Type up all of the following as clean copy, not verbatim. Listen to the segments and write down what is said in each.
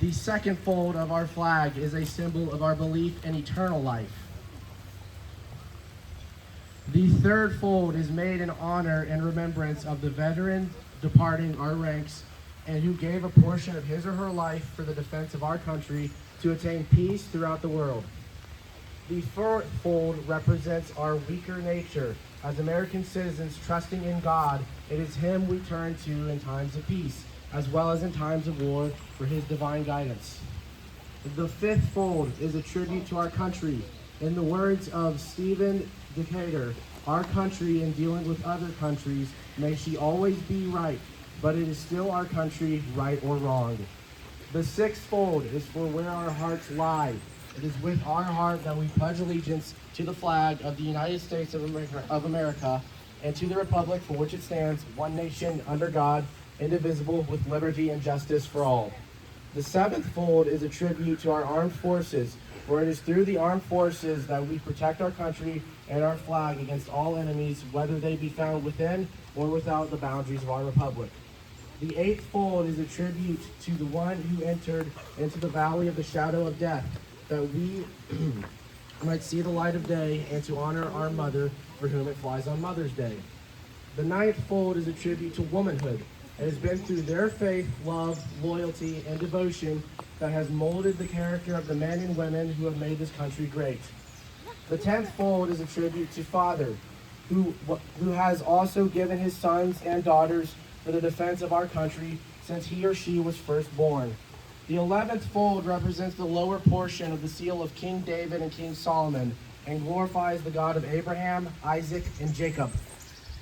The second fold of our flag is a symbol of our belief in eternal life. The third fold is made in honor and remembrance of the veteran departing our ranks and who gave a portion of his or her life for the defense of our country to attain peace throughout the world. The fourth fold represents our weaker nature. As American citizens trusting in God, it is Him we turn to in times of peace, as well as in times of war, for His divine guidance. The fifth fold is a tribute to our country. In the words of Stephen Decatur, our country in dealing with other countries, may she always be right, but it is still our country, right or wrong. The sixth fold is for where our hearts lie. It is with our heart that we pledge allegiance to the flag of the United States of America and to the republic for which it stands, one nation, under God, indivisible, with liberty and justice for all. The seventh fold is a tribute to our armed forces, for it is through the armed forces that we protect our country and our flag against all enemies, whether they be found within or without the boundaries of our republic. The eighth fold is a tribute to the one who entered into the valley of the shadow of death, that we might see the light of day, and to honor our mother, for whom it flies on Mother's Day. The ninth fold is a tribute to womanhood. It has been through their faith, love, loyalty, and devotion that has molded the character of the men and women who have made this country great. The 10th fold is a tribute to Father, who has also given his sons and daughters for the defense of our country since he or she was first born. The 11th fold represents the lower portion of the seal of King David and King Solomon and glorifies the God of Abraham, Isaac, and Jacob.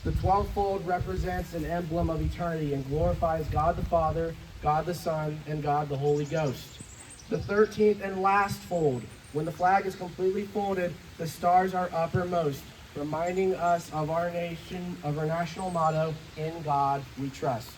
The 12th fold represents an emblem of eternity and glorifies God the Father, God the Son, and God the Holy Ghost. The 13th and last fold, when the flag is completely folded, the stars are uppermost, reminding us of our nation, of our national motto, "In God We Trust."